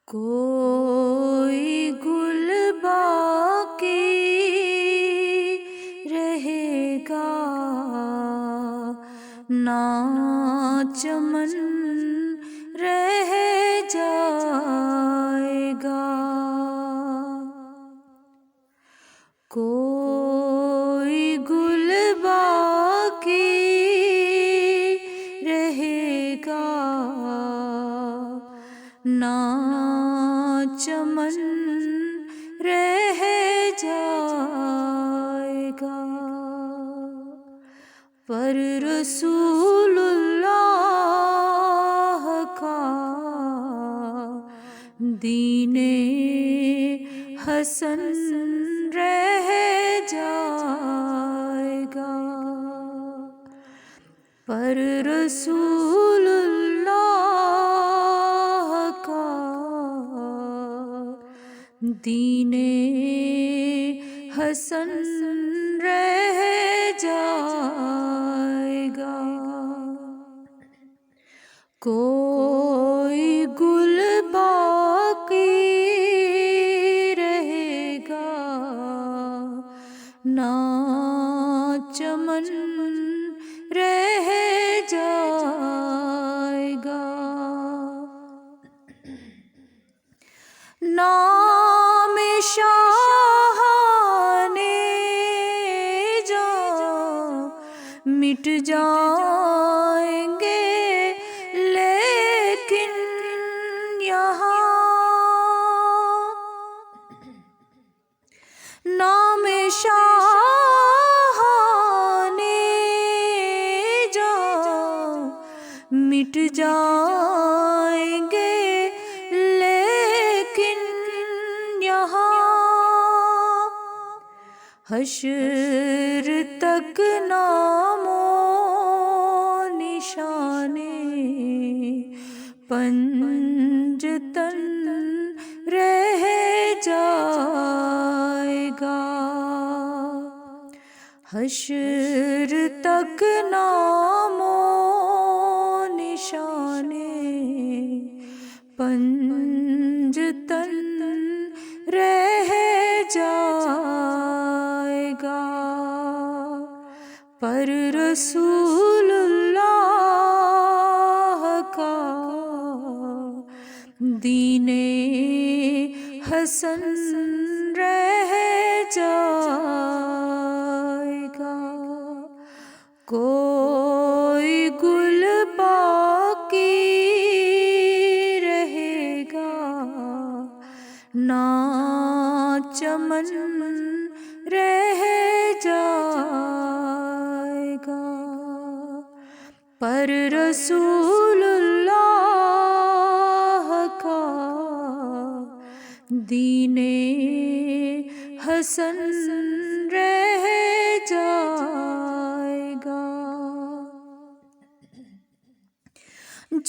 کوئی گل باقی رہے گا نہ چمن رہ جائے گا، کوئی گل باقی رہے گا نہ چمن رہ جائے گا، پر رسول اللہ کا دین حسن رہ جائے گا، پر رسول اللہ کا دین حسن رہ جائے گا، کوئی گل باقی رہے گا نہ چمن رہ جائے گا، نام شاہانے جاں مٹ جائیں گے لیکن یہاں نام شاہانے جاں مٹ جائیں گے لیکن یہاں حشر تک نام و نشانے پنجتن رہ جائے گا، حشر تک نام و نشانے پنجتن رہ جائے گا، پر رسول اللہ کا دین حسن رہ جائے گا، کوئی گل باقی رہے گا نہ چمن رہ جائے گا، پر رسول اللہ کا دین حسن رہ جائے گا،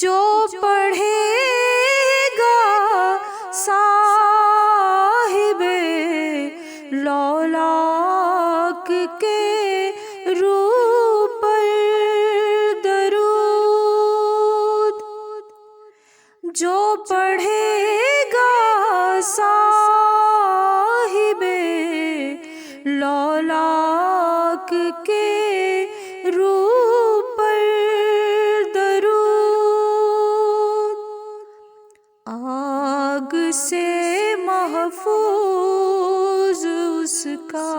جو پڑھے گا صاحب لولاک کے روح پر درود، جو پڑھے گا صاحب لولاک کے روح پر درود، آگ سے محفوظ اس کا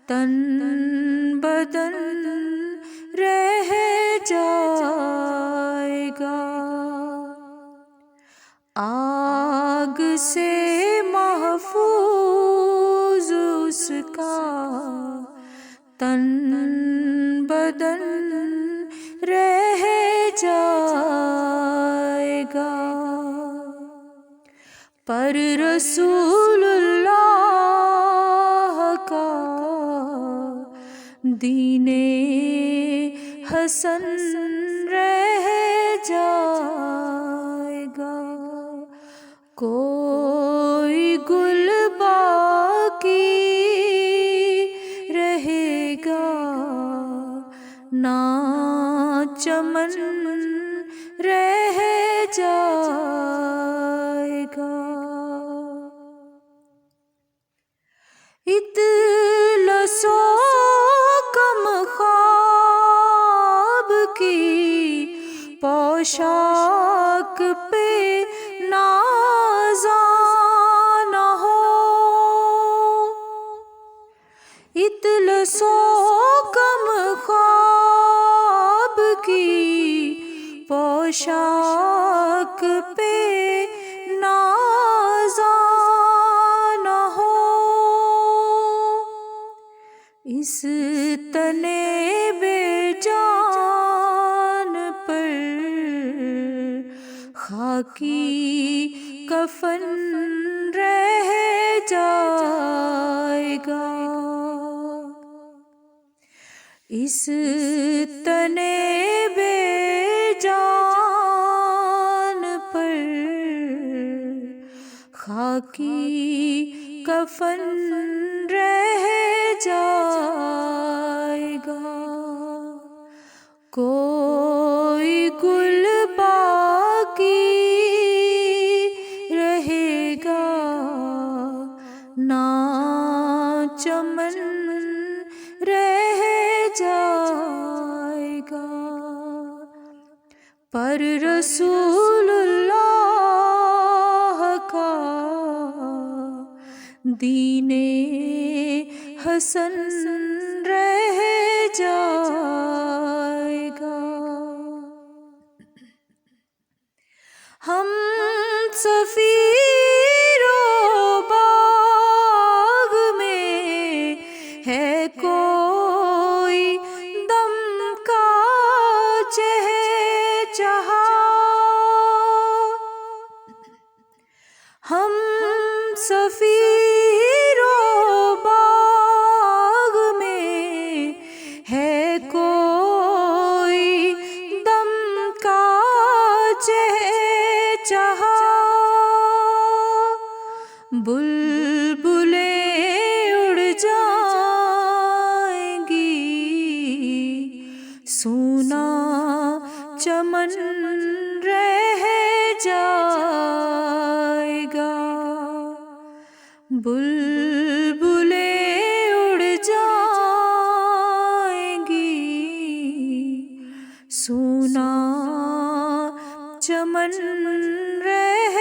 تن بدن رہ جائے گا، آگ سے محفوظ اس کا تن بدن رہ جائے گا، پر رسول اللہ کا دین حسن رہ جائے گا، کوئی گل باقی رہے گا نہ چمن رہ جائے گا۔ اطلس و کم خواب کی پوشاک پہ نازاں نہ ہو، اطلس و کم خواب کی پوشاک پہ نازاں نہ ہو، اس تنے بے جان پر خاکی کفن رہ جائے گا۔ اس تنے بے جان پر خاکی کفن رہ جائے گا۔ کوئی گل باقی رہے گا نہ چمن رہ جائے گا، پر رسول اللہ کا دین حسن رہ جائے گا۔ ہم صفیر و باغ میں ہے کوئی دم کا چہچہا، ہم صفیر و باغ میں ہے کوئی دم کا چہچہا، بلبلیں اڑ جائیں گی، سونا چمن رہ جائے گا، بلبلیں اڑ جائیں گی، سونا چمن رہ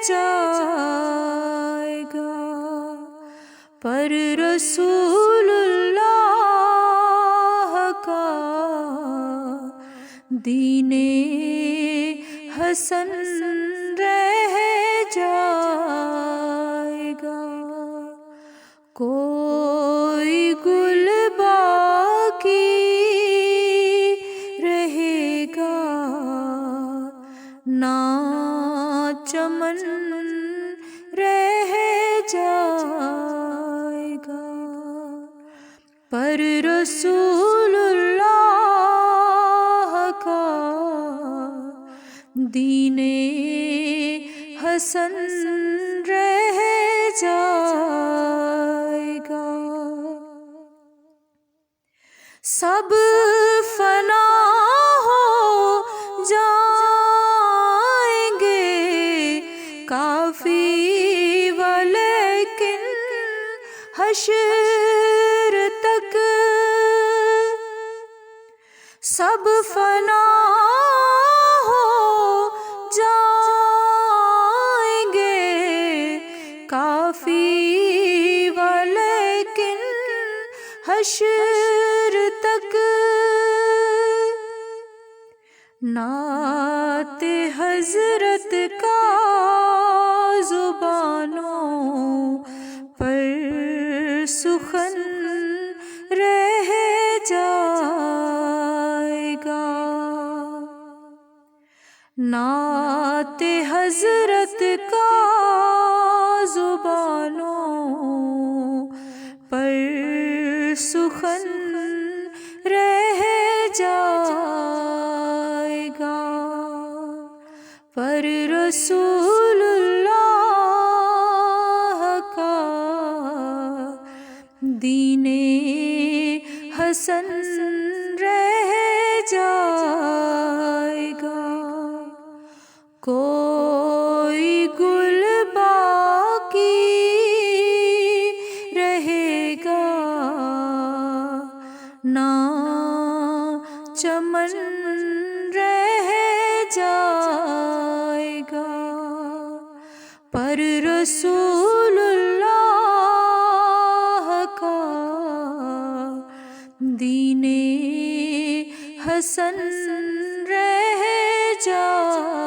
جائے گا، پر رسول اللہ کا دین حسن رہ جائے گا۔ کوئی گل باقی رہے گا نہ چمن رہ جائے گا، پر رسول اللہ کا دین حسن رہ جائے گا۔ سب فنا ہو جائیں گے کافی، ولیکن حشر تک سب فنا ہو جائیں گے کافی، ولیکن حشر تک نعت حضرت کا زبانوں پر سخن رہ جائے گا، نعت حضرت کا زبانوں پر سخن رہ جائے گا، پر رسول اللہ کا دین حسن رہ جائے گا۔ نہ چمن رہ جائے گا، پر رسول اللہ کا دین حسن رہ جائے